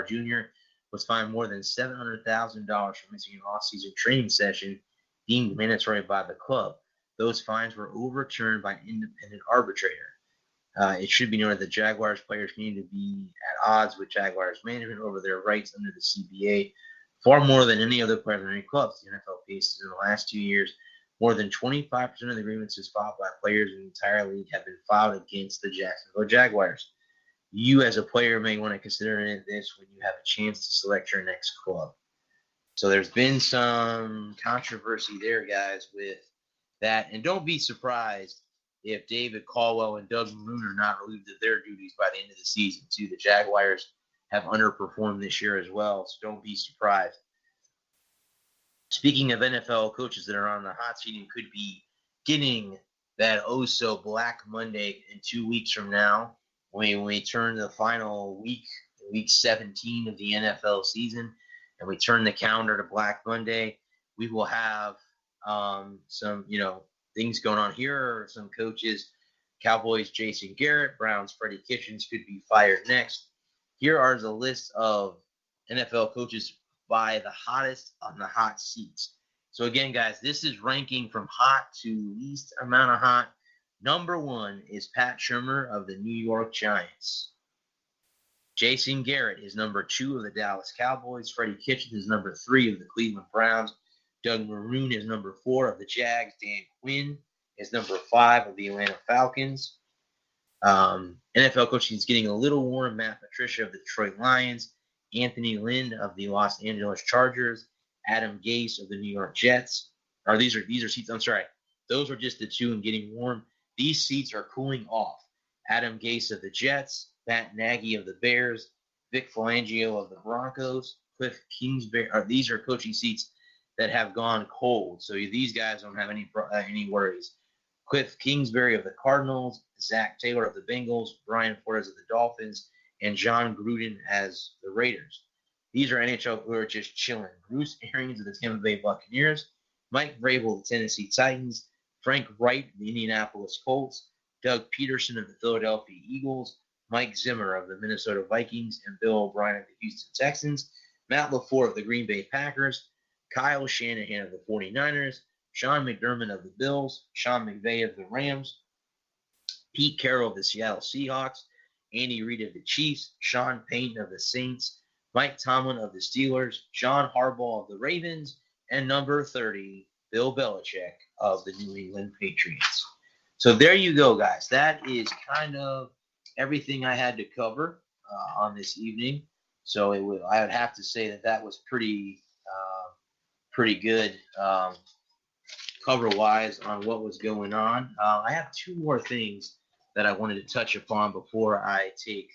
Jr. was fined more than $700,000 for missing an off-season training session deemed mandatory by the club. Those fines were overturned by an independent arbitrator. It should be noted that Jaguars players need to be at odds with Jaguars management over their rights under the CBA far more than any other player in any clubs. The NFL faces in the last 2 years, more than 25% of the grievances filed by players in the entire league have been filed against the Jacksonville Jaguars. You as a player may want to consider this when you have a chance to select your next club. So there's been some controversy there, guys, with that. And don't be surprised if David Caldwell and Doug Marrone are not relieved of their duties by the end of the season, too. The Jaguars have underperformed this year as well, so don't be surprised. Speaking of NFL coaches that are on the hot seat and could be getting that Black Monday in 2 weeks from now, when we turn the final week 17 of the NFL season, and we turn the calendar to Black Monday, we will have some, things going on here. Some coaches, Cowboys Jason Garrett, Browns Freddie Kitchens could be fired next. Here are the list of NFL coaches by the hottest on the hot seats. So again, guys, this is ranking from hot to least amount of hot. Number 1 is Pat Shurmur of the New York Giants. Jason Garrett is number 2 of the Dallas Cowboys. Freddie Kitchens is number 3 of the Cleveland Browns. Doug Marrone is number 4 of the Jags. Dan Quinn is number 5 of the Atlanta Falcons. NFL coaching is getting a little warm. Matt Patricia of the Detroit Lions. Anthony Lynn of the Los Angeles Chargers. Adam Gase of the New York Jets. These are seats. I'm sorry. Those are just the 2 and getting warm. These seats are cooling off. Adam Gase of the Jets. Matt Nagy of the Bears. Vic Fangio of the Broncos. Cliff Kingsbury. These are coaching seats that have gone cold. So these guys don't have any worries. Cliff Kingsbury of the Cardinals, Zach Taylor of the Bengals, Brian Flores of the Dolphins, and John Gruden as the Raiders. These are NHL who are just chilling. Bruce Arians of the Tampa Bay Buccaneers, Mike Vrabel of the Tennessee Titans, Frank Wright of the Indianapolis Colts, Doug Peterson of the Philadelphia Eagles, Mike Zimmer of the Minnesota Vikings, and Bill O'Brien of the Houston Texans, Matt LaFleur of the Green Bay Packers, Kyle Shanahan of the 49ers, Sean McDermott of the Bills, Sean McVay of the Rams, Pete Carroll of the Seattle Seahawks, Andy Reid of the Chiefs, Sean Payton of the Saints, Mike Tomlin of the Steelers, John Harbaugh of the Ravens, and number 30, Bill Belichick of the New England Patriots. So there you go, guys. That is kind of everything I had to cover on this evening. So I would have to say that was pretty good cover-wise on what was going on. I have 2 more things that I wanted to touch upon before I take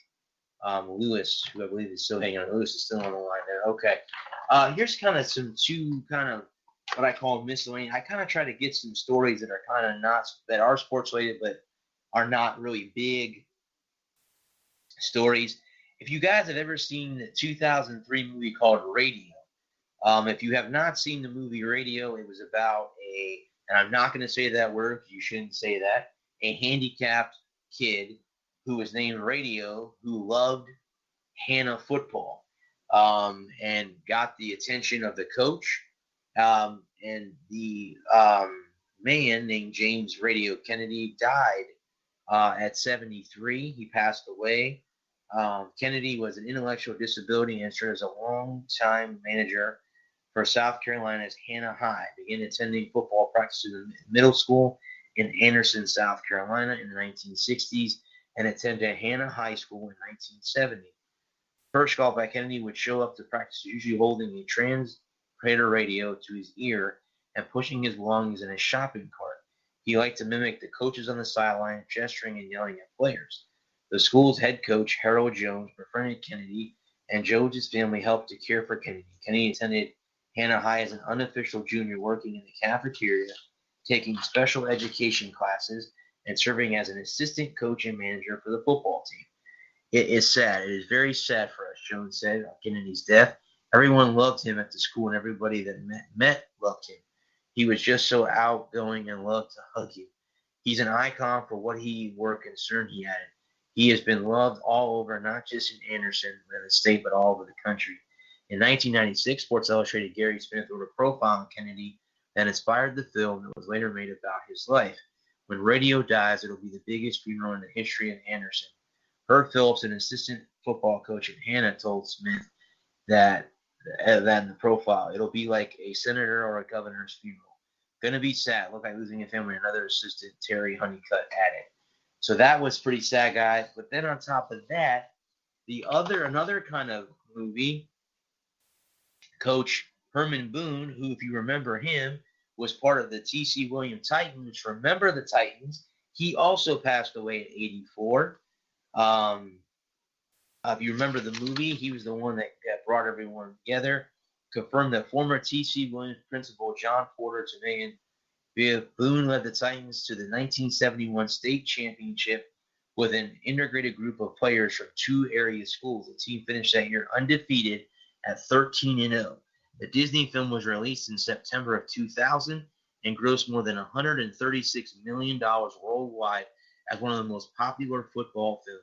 Lewis, who I believe is still hanging on. Lewis is still on the line there. Okay. Here's kind of 2 kind of what I call miscellaneous. I kind of try to get some stories that are kind of that are sports-related but are not really big stories. If you guys have ever seen the 2003 movie called Radio, if you have not seen the movie Radio, it was about and I'm not going to say that word because you shouldn't say that, a handicapped kid who was named Radio who loved Hannah football and got the attention of the coach. And the man named James Radio Kennedy died at 73. He passed away. Kennedy was an intellectual disability and served as a long-time manager for South Carolina's Hannah High. Began attending football practices in middle school in Anderson, South Carolina in the 1960s and attended Hannah High School in 1970. First call by Kennedy would show up to practice, usually holding a transmitter radio to his ear and pushing his belongings in a shopping cart. He liked to mimic the coaches on the sideline, gesturing and yelling at players. The school's head coach, Harold Jones, befriended Kennedy, and Jones' family helped to care for Kennedy. Kennedy attended Hannah High as an unofficial junior, working in the cafeteria, taking special education classes, and serving as an assistant coach and manager for the football team. It is sad. It is very sad for us, Jones said, on Kennedy's death. Everyone loved him at the school, and everybody that met loved him. He was just so outgoing and loved to hug you. He's an icon for what he were concerned, he added. He has been loved all over, not just in Anderson, the state, but all over the country. In 1996, Sports Illustrated Gary Smith wrote a profile on Kennedy that inspired the film that was later made about his life. When radio dies, it'll be the biggest funeral in the history of Anderson. Herb Phillips, an assistant football coach at Hannah, told Smith that in the profile, it'll be like a senator or a governor's funeral. Gonna be sad. Look like losing a family. Another assistant, Terry Honeycutt, added. So that was pretty sad, guys. But then on top of that, another kind of movie, Coach Herman Boone, who, if you remember him, was part of the T.C. Williams Titans. Remember the Titans? He also passed away at 84. If you remember the movie, he was the one that brought everyone together. Confirmed that former T.C. Williams principal John Porter Boone led the Titans to the 1971 state championship with an integrated group of players from 2 area schools. The team finished that year undefeated at 13-0. The Disney film was released in September of 2000 and grossed more than $136 million worldwide as one of the most popular football films.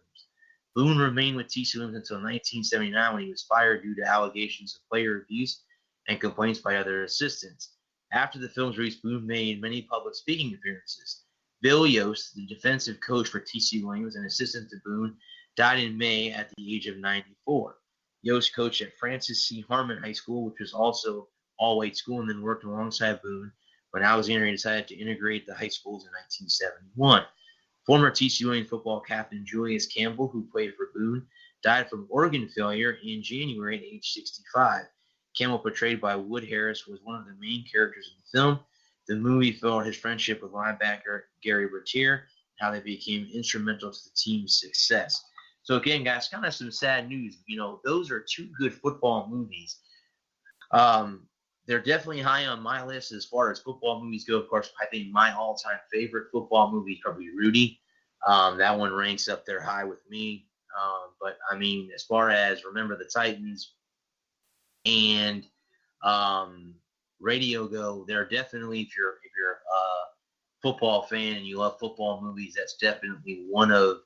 Boone remained with T.C. Williams until 1979 when he was fired due to allegations of player abuse and complaints by other assistants. After the film's release, Boone made many public speaking appearances. Bill Yost, the defensive coach for T.C. Williams and assistant to Boone, died in May at the age of 94. Yost coached at Francis C. Harmon High School, which was also all-white school, and then worked alongside Boone when Alexandria decided to integrate the high schools in 1971. Former T.C. Williams football captain Julius Campbell, who played for Boone, died from organ failure in January at age 65. Campbell, portrayed by Wood Harris, was one of the main characters in the film. The movie followed his friendship with linebacker Gary Bertier, and how they became instrumental to the team's success. So again, guys, kind of some sad news. Those are 2 good football movies. They're definitely high on my list as far as football movies go. Of course, I think my all-time favorite football movie is probably Rudy. That one ranks up there high with me. But I mean, as far as Remember the Titans and radio go, they're definitely, if you're a football fan and you love football movies, that's definitely one of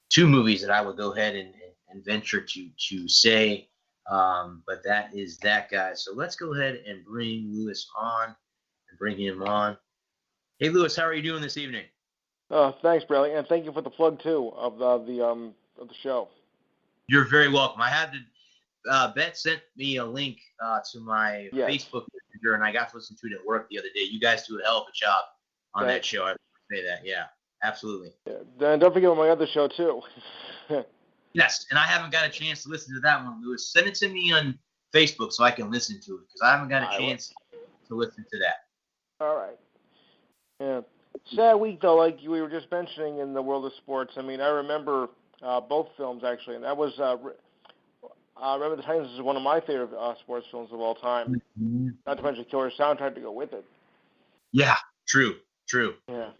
2 movies that I would go ahead and venture to say. But that is that, guys. So let's go ahead and bring Lewis on and bring him on. Hey, Lewis, how are you doing this evening? Thanks, Bradley, and thank you for the plug too of the show. You're very welcome. I had to. Bet sent me a link to my Facebook Messenger, and I got to listen to it at work the other day. You guys do a hell of a job on that show. I say that. Yeah, absolutely. Yeah. Then don't forget my other show too. Yes, and I haven't got a chance to listen to that one, Lewis. Send it to me on Facebook so I can listen to it, because I haven't got a chance to listen to that. All right. Yeah. Sad week, though, like we were just mentioning in the world of sports. I mean, I remember both films, actually, and that was Remember the Titans is one of my favorite sports films of all time. Mm-hmm. Not to mention killer soundtrack to go with it. Yeah, true. Yeah.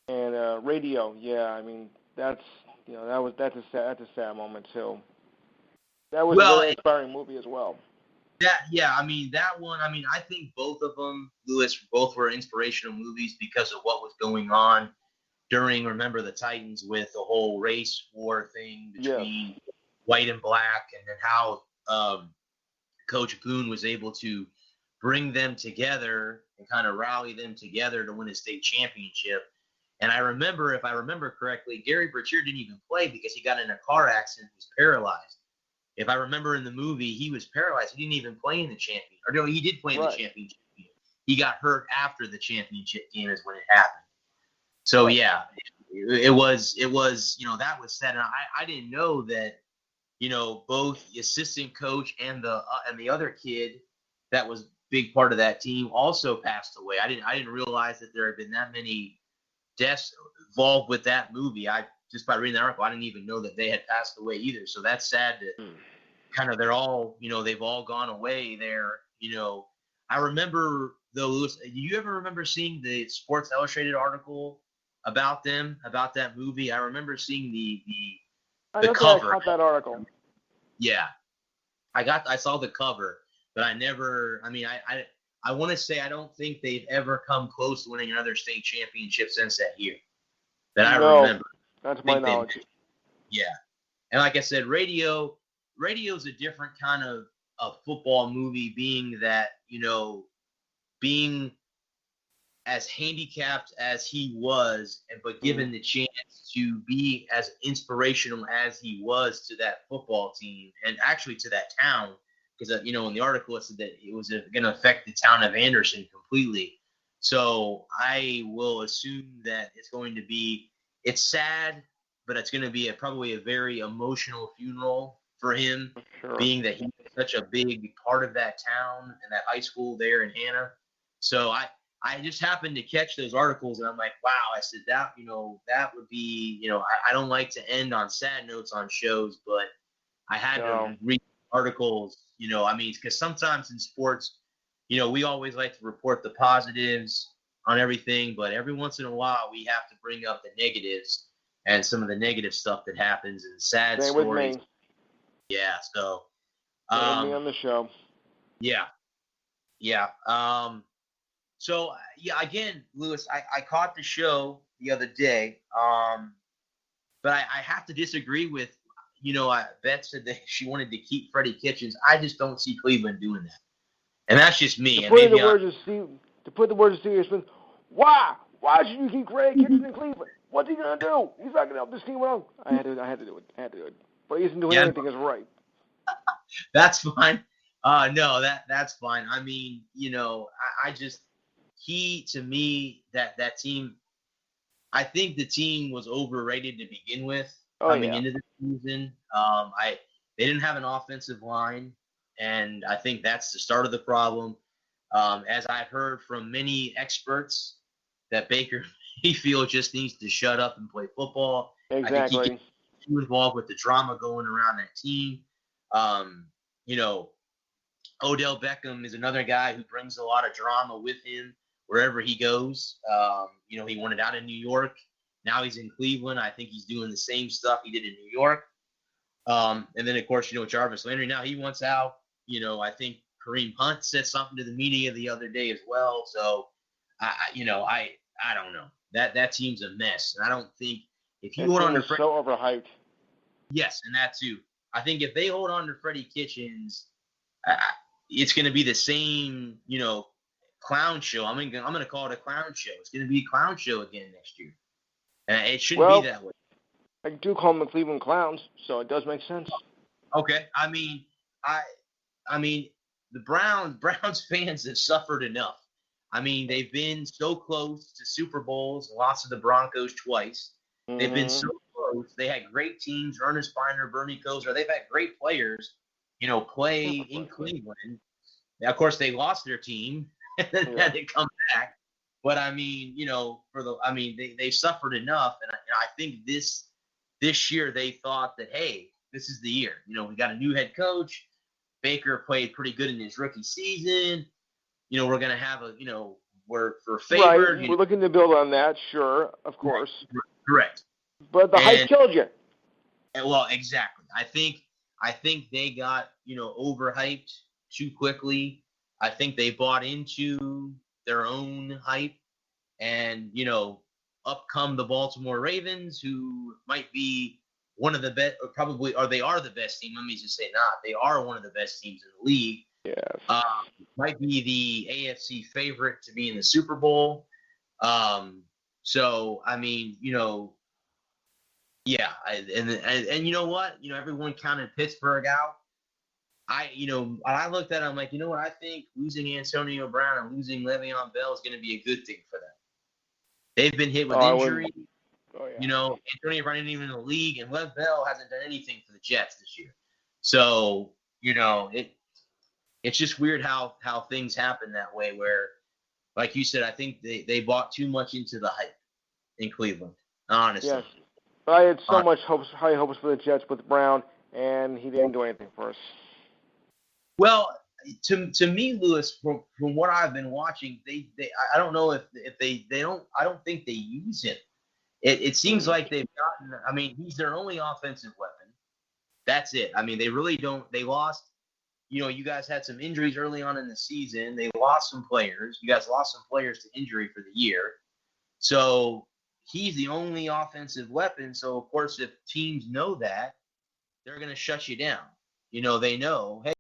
And radio, yeah, I mean, that's a sad moment too. That was a very inspiring movie as well. That one, I think both of them, Lewis, both were inspirational movies because of what was going on during Remember the Titans with the whole race war thing between white and black, and then how Coach Boone was able to bring them together and kind of rally them together to win a state championship. And I remember, if I remember correctly, Gary Bertier didn't even play because he got in a car accident and was paralyzed. If I remember in the movie, he was paralyzed. He didn't even play in the championship. Or no, he did play in the championship game. He got hurt after the championship game is when it happened. So, yeah, it was that was sad. And I didn't know that, both the assistant coach and the other kid that was a big part of that team also passed away. I didn't realize that there had been that many deaths involved with that movie. Just by reading the article, I didn't even know that they had passed away either. So that's sad that kind of they're all, they've all gone away there. I remember, though, Lewis, do you ever remember seeing the Sports Illustrated article about them, about that movie? I remember seeing the cover. I caught that article. Yeah. I saw the cover, but I never, I want to say I don't think they've ever come close to winning another state championship since that year that I remember. That's my knowledge. Yeah. And like I said, radio's a different kind of a football movie, being that, being as handicapped as he was, but given the chance to be as inspirational as he was to that football team and actually to that town, because in the article it said that it was going to affect the town of Anderson completely. So I will assume that it's sad, but it's going to be probably a very emotional funeral for him, Sure. being that he was such a big part of that town and that high school there in Hannah. So I just happened to catch those articles, and I'm like, wow. I said that would be, I don't like to end on sad notes on shows, but I had to read articles, because sometimes in sports, we always like to report the positives on everything, but every once in a while we have to bring up the negatives and some of the negative stuff that happens and sad stories. With me. Yeah. So. With me on the show. Yeah. Yeah. So, again, Lewis, I caught the show the other day, but I have to disagree with, Beth said that she wanted to keep Freddie Kitchens. I just don't see Cleveland doing that. And that's just me. To put the words of Steve Smith, why? Why should you keep Freddie Kitchens in Cleveland? What's he going to do? He's not going to help this team along. I had to do it. But he isn't doing anything is right. That's fine. No, that's fine. I mean, to me, that team, I think the team was overrated to begin with coming into the season. They didn't have an offensive line, and I think that's the start of the problem. As I've heard from many experts, that Baker Mayfield just needs to shut up and play football. Exactly. I think he gets too involved with the drama going around that team. Odell Beckham is another guy who brings a lot of drama with him wherever he goes. He wanted out of New York. Now he's in Cleveland. I think he's doing the same stuff he did in New York. And then, of course, Jarvis Landry. Now he wants out. I think Kareem Hunt said something to the media the other day as well. So, I don't know. That team's a mess. And I don't think if you hold on to Freddie, so overhyped. Yes, and that too. I think if they hold on to Freddie Kitchens, it's going to be the same, clown show. I'm going to call it a clown show. It's going to be a clown show again next year. And it shouldn't be that way. I do call them the Cleveland Clowns, so it does make sense. Okay. I mean, the Browns fans have suffered enough. I mean, they've been so close to Super Bowls, lost to the Broncos twice. Mm-hmm. They've been so close. They had great teams, Ernest Biner, Bernie Kosar. They've had great players, play in Cleveland. Now, of course, they lost their team and had to come back. But I mean, they suffered enough, and I think this year they thought that, hey, this is the year. We got a new head coach. Baker played pretty good in his rookie season. We're gonna have we're favored. Right. We're looking to build on that, sure, of course. Correct. But the hype killed you. Well, exactly. I think they got overhyped too quickly. I think they bought into their own hype, and up come the Baltimore Ravens, who might be one of the best, or they are the best team. Let me just say not. They are one of the best teams in the league. Yes. Might be the AFC favorite to be in the Super Bowl. So I mean, yeah, and you know what? Everyone counted Pittsburgh out. I looked at it, I'm like, you know what? I think losing Antonio Brown and losing Le'Veon Bell is going to be a good thing for them. They've been hit with injury. Antonio Brown isn't even in the league, and Lev Bell hasn't done anything for the Jets this year. So, it's just weird how things happen that way where, like you said, I think they bought too much into the hype in Cleveland, honestly. Yes. I had so much high hopes for the Jets with Brown, and he didn't do anything for us. Well, to me, Lewis, from what I've been watching, I don't know if they don't. I don't think they use him. It seems like they've gotten. I mean, he's their only offensive weapon. That's it. I mean, they really don't. They lost. You guys had some injuries early on in the season. They lost some players. You guys lost some players to injury for the year. So, he's the only offensive weapon. So, of course, if teams know that, they're going to shut you down. They know, hey,